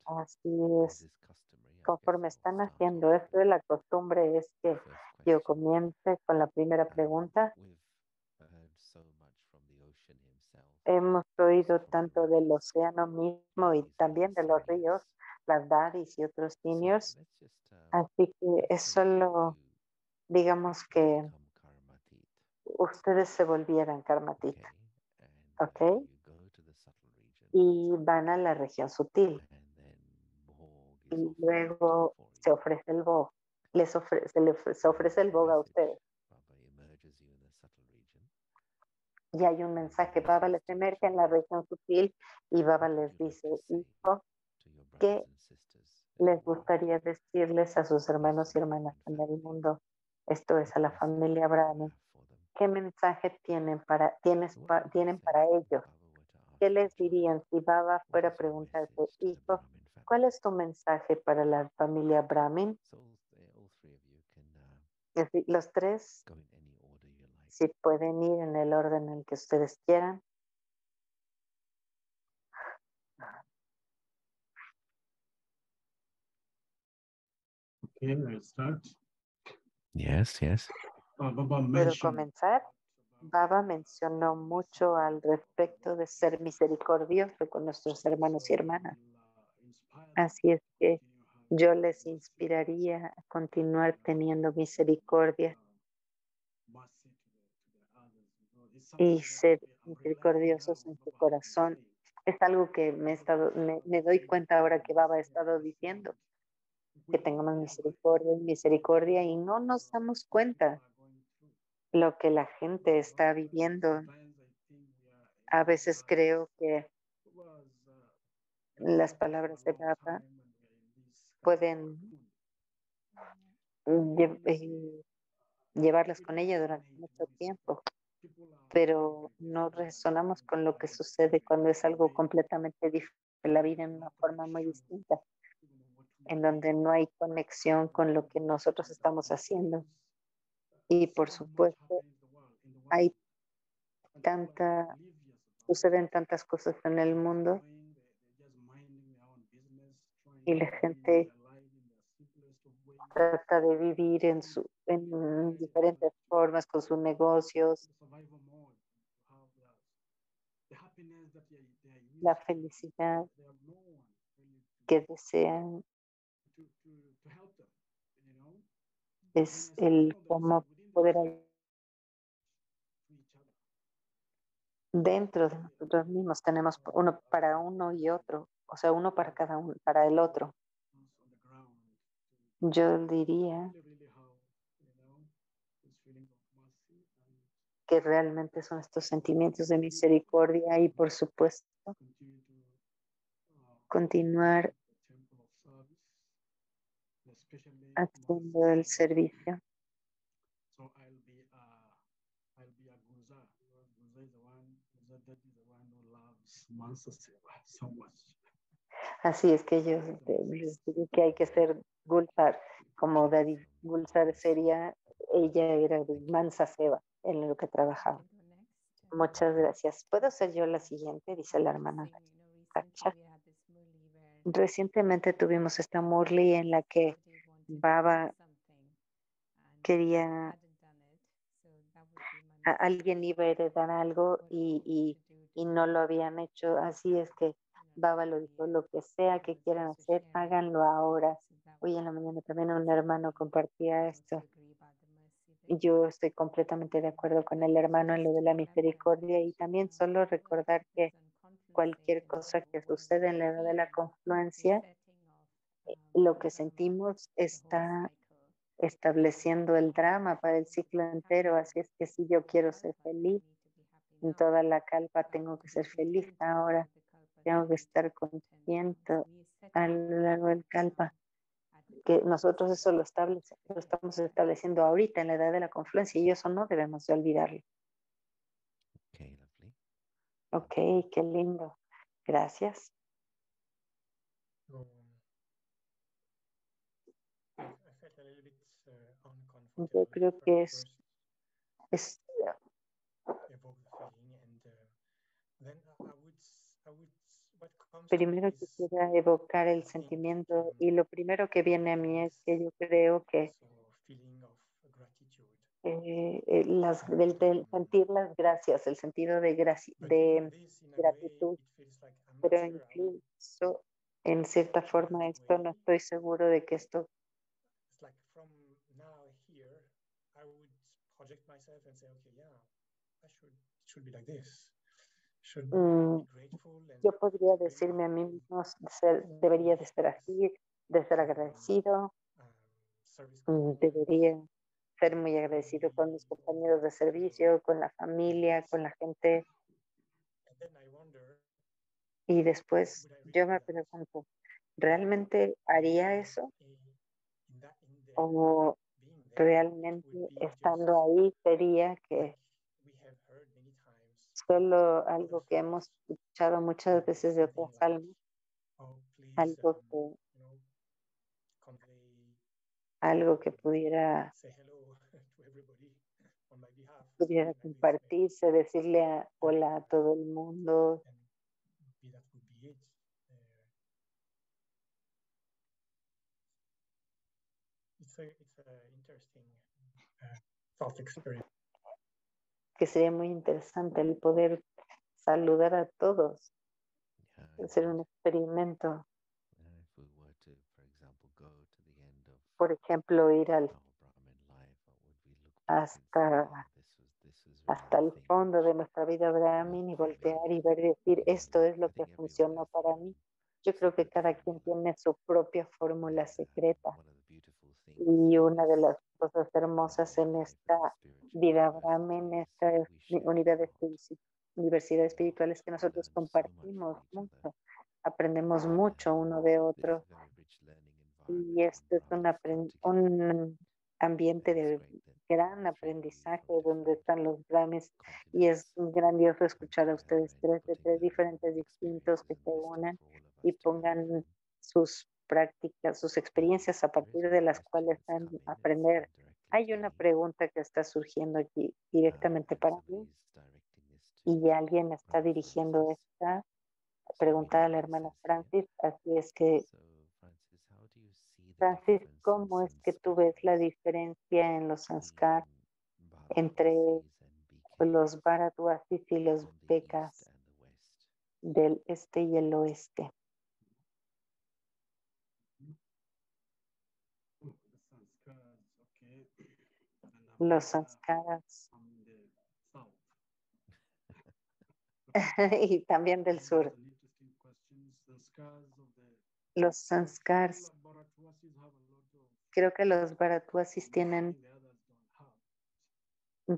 Así es. Conforme están haciendo esto, la costumbre es que yo comience con la primera pregunta. Hemos oído tanto del océano mismo y también de los ríos, las dadis y otros seniors. Así que es solo, digamos que ustedes se volvieran karmatita, ¿ok? Y van a la región sutil. Y luego se ofrece el Bog. Se ofrece el Bog a ustedes. Y hay un mensaje, Baba les emerge en la región sutil y Baba les dice, hijo, ¿qué les gustaría decirles a sus hermanos y hermanas en el mundo? Esto es a la familia Brahmin. ¿Qué mensaje tienen para ellos? ¿Qué les dirían si Baba fuera a preguntarte, hijo, cuál es tu mensaje para la familia Brahmin? Es decir, los 3, si pueden ir en el orden en el que ustedes quieran. Okay, I'll start. Yes. ¿Puedo comenzar? Baba mencionó mucho al respecto de ser misericordioso con nuestros hermanos y hermanas. Así es que yo les inspiraría a continuar teniendo misericordia y ser misericordiosos en su corazón. Es algo que me doy cuenta ahora que Baba ha estado diciendo, que tengamos misericordia y no nos damos cuenta lo que la gente está viviendo. A veces creo que las palabras de Baba pueden llevarlas con ella durante mucho tiempo, pero no resonamos con lo que sucede cuando es algo completamente diferente, la vida en una forma muy distinta, en donde no hay conexión con lo que nosotros estamos haciendo. Y por supuesto, hay tanta, suceden tantas cosas en el mundo y la gente trata de vivir en diferentes formas con sus negocios, la felicidad que desean es el cómo poder dentro de nosotros mismos tenemos uno para uno y otro, o sea, uno para cada uno, para el otro. Yo diría que realmente son estos sentimientos de misericordia y por supuesto continuar haciendo el servicio. Así es que yo les digo que hay que ser Gulzar, como David Gulzar sería, ella era de Mansa Seva en lo que trabajaba. Muchas gracias. ¿Puedo ser yo la siguiente? Dice la hermana Cacha. Recientemente tuvimos esta Murli en la que Baba quería, alguien iba a heredar algo y no lo habían hecho. Así es que Baba lo dijo, lo que sea que quieran hacer, háganlo ahora. Hoy en la mañana también un hermano compartía esto. Y yo estoy completamente de acuerdo con el hermano en lo de la misericordia y también solo recordar que cualquier cosa que sucede en la edad de la confluencia, lo que sentimos está estableciendo el drama para el ciclo entero. Así es que si yo quiero ser feliz en toda la calpa, tengo que ser feliz ahora. Tengo que estar consciente a lo largo del calpa, que nosotros eso lo estamos estableciendo ahorita en la edad de la confluencia y eso no debemos de olvidarlo. Okay, lovely. Ok, qué lindo. Gracias. Yo creo que es primero quisiera evocar el sentimiento y lo primero que viene a mí es que yo creo que del sentir las gracias, el sentido de gratitud, pero incluso en cierta forma esto no estoy seguro de que esto mm, yo podría decirme a mí mismo debería de ser así, de ser agradecido, debería ser muy agradecido con mis compañeros de servicio, con la familia, con la gente. Y después yo me pregunto, ¿realmente haría eso? ¿O realmente estando ahí sería que solo algo que hemos escuchado muchas veces de otras almas, algo que, algo que pudiera compartirse, decirle hola a todo el mundo? que sería muy interesante el poder saludar a todos, Yeah, hacer un experimento. if we were to, for example, go to the end of Por ejemplo, ir our Brahmin life, what would we look back and say, hasta, wow, this was really hasta the el thing fondo de which nuestra vida Brahmin y worked for me. voltear y ver y decir, esto es lo I que think everyone funcionó has their para own mí. Yo creo que secret cada quien formula. tiene su propia And fórmula secreta. one of the beautiful things Y in una de this las cosas hermosas Brahmin en life esta and the spiritual vida Brahmin, university is esta we share a unidad lot. universidad espiritual, es que We nosotros learn so much from compartimos each other. mucho, aprendemos mucho uno de It's otro a very rich learning y environment when esto es Brahmins come together. un ambiente And it's de great that gran three aprendizaje from donde different están los Brahmins y es continents grandioso come escuchar a together ustedes and tres de putting tres diferentes distintos experiences que and se wisdom unan for all of y us to learn pongan from. sus prácticas, sus experiencias a There is partir de one las question cuales that's van come a in. It's aprender. directly Hay to una me. pregunta que está surgiendo aquí directamente And para mí somebody's directing this to y alguien está Brother dirigiendo Francis. esta So let me pregunta a read la what it hermana says here. Francis. Así es que, So, Francis, how do you see the Francis, difference in ¿cómo es que tú ves la sanskars diferencia en los sanskar between entre Bharatwasis and BK los Bharadwasis y los from the east Bekas and the west? del este y el oeste? Los sanskaras y también del sur. Los sanskars, creo que los Bharadwasis tienen,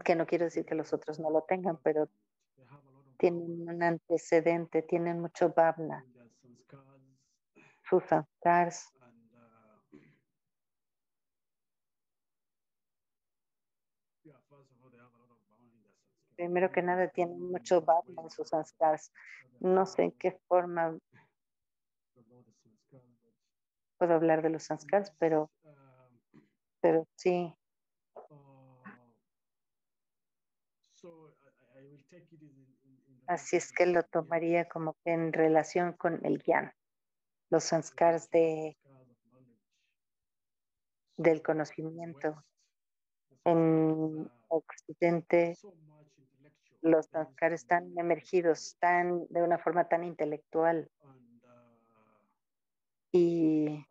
que no quiero decir que los otros no lo tengan, pero tienen un antecedente, tienen mucho bhavna. Sus sanskars primero que nada tienen mucho bhavna en sus sanskars. No sé en qué forma puedo hablar de los sanskars, pero sí. Así es que lo tomaría como que en relación con el gyan, los sanskars del conocimiento. En Occidente, los sanskars están emergidos, están de una forma tan intelectual. Y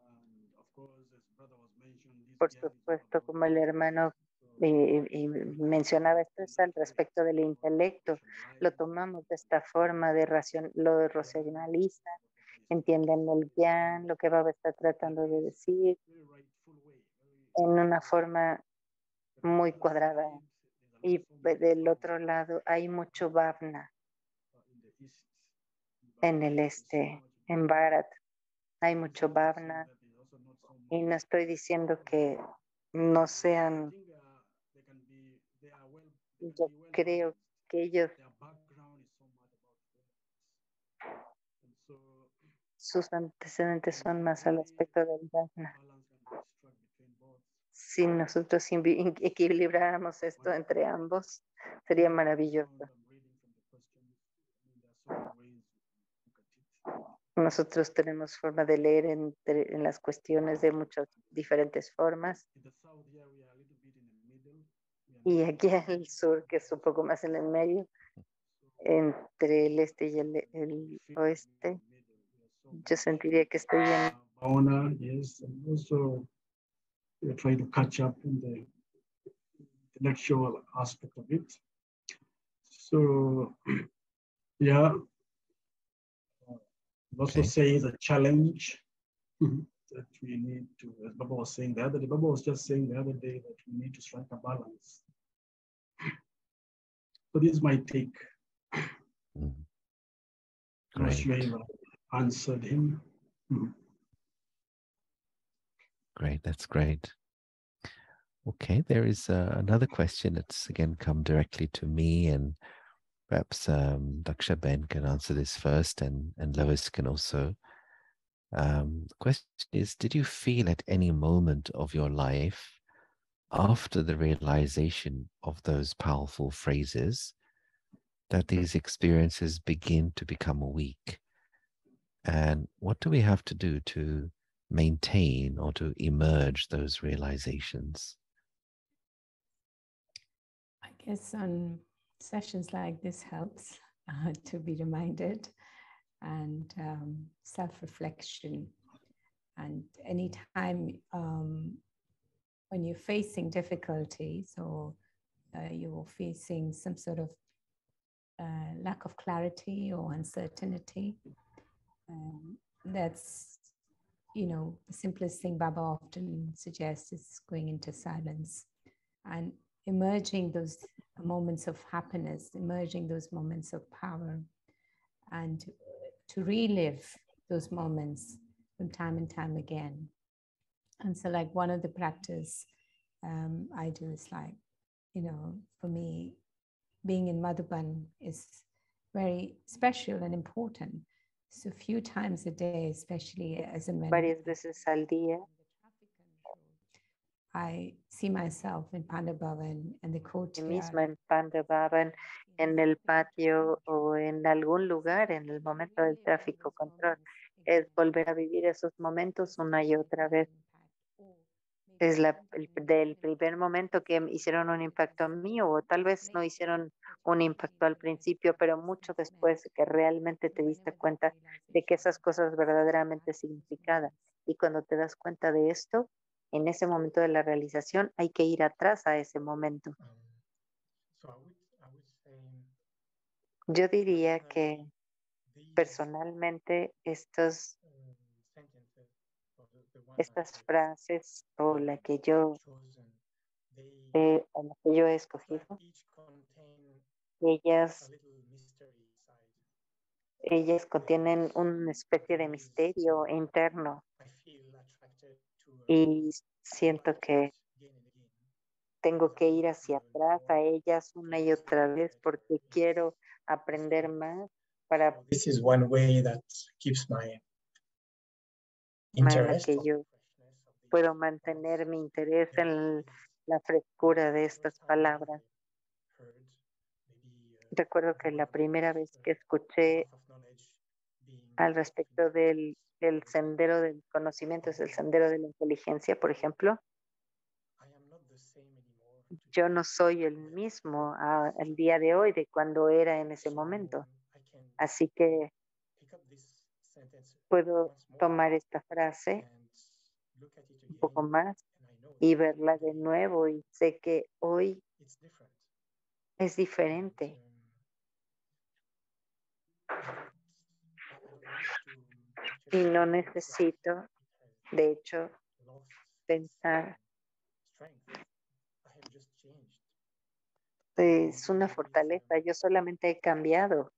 por supuesto, como el hermano y mencionaba, esto es al respecto del intelecto. Lo tomamos de esta forma, lo racionaliza, entienden el gyan, lo que Baba está tratando de decir, en una forma muy cuadrada. Y del otro lado hay mucho bhavna en el este, en Bharat. Hay mucho bhavna y no estoy diciendo que no sean, yo creo que ellos, sus antecedentes son más al aspecto del bhavna. Si nosotros equilibráramos esto entre ambos, sería maravilloso. Nosotros tenemos forma de leer en las cuestiones de muchas diferentes formas. Y aquí al sur, que es un poco más en el medio, entre el este y el oeste, yo sentiría que estoy en... Bhavana, yes, and also we try to catch up in the intellectual aspect of it. So, yeah, also say it's a challenge that we need to, as Baba was saying the other day, Baba was just saying the other day that we need to strike a balance. So this is my take. Not sure if I answered him. Great, that's great. Okay, there is another question that's again come directly to me, and perhaps Daksha Ben can answer this first, and Lois can also. The question is, did you feel at any moment of your life after the realization of those powerful phrases that these experiences begin to become weak? And what do we have to do to maintain or to emerge those realizations? I guess sessions like this helps to be reminded, and self-reflection. And anytime when you're facing difficulties, or you're facing some sort of lack of clarity or uncertainty, that's, the simplest thing Baba often suggests is going into silence and emerging those moments of happiness, emerging those moments of power, and to relive those moments from time and time again. And so, like, one of the practice I do is, like, for me, being in Madhuban is very special and important. So a few times a day, especially as and when varias veces al día, I see myself in Panda Bhavan and the courtyard. misma en Panda Bhavan, en el patio o en algún lugar en el momento del tráfico control. Es volver a vivir esos momentos una y otra vez. Es del primer momento que hicieron un impacto en mí, o tal vez no hicieron un impacto al principio, pero mucho después de que realmente te diste cuenta de que esas cosas verdaderamente significaban. Y cuando te das cuenta de esto, en ese momento de la realización, hay que ir atrás a ese momento. Yo diría que personalmente estas frases o la que yo he escogido, ellas contienen una especie de misterio interno, y siento que tengo que ir hacia atrás a ellas una y otra vez porque quiero aprender más para This is one way that keeps my manera que yo puedo mantener mi interés en la frescura de estas palabras. Recuerdo que la primera vez que escuché al respecto del sendero del conocimiento, es el sendero de la inteligencia, por ejemplo, yo no soy el mismo al día de hoy de cuando era en ese momento. Así que puedo tomar esta frase un poco más y verla de nuevo, y sé que hoy es diferente. Y no necesito, de hecho, pensar. Es una fortaleza, yo solamente he cambiado.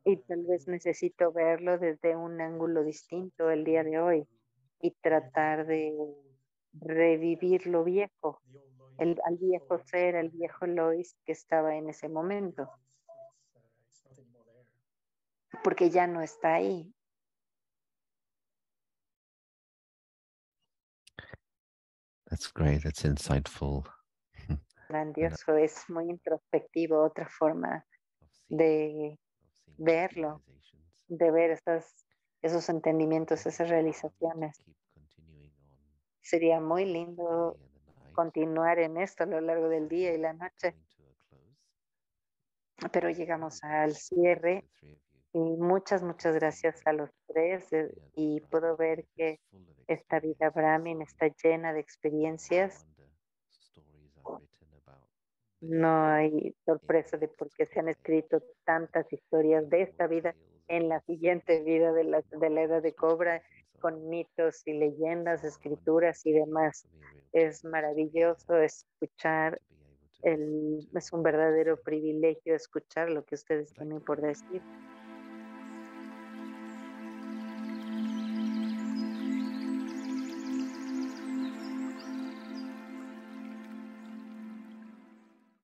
Y tal vez necesito verlo desde un ángulo distinto el día de hoy y tratar de revivir lo viejo, al viejo ser, al viejo Lois que estaba en ese momento, porque ya no está ahí. That's great. That's insightful. Grandioso, es muy introspectivo, otra forma de verlo, de ver esos entendimientos, esas realizaciones. Sería muy lindo continuar en esto a lo largo del día y la noche, pero llegamos al cierre. Y muchas gracias a los tres, y puedo ver que esta vida Brahmin está llena de experiencias. No hay sorpresa de por qué se han escrito tantas historias de esta vida en la siguiente vida de la edad de Cobra, con mitos y leyendas, escrituras y demás. Es maravilloso escuchar, es un verdadero privilegio escuchar lo que ustedes tienen por decir.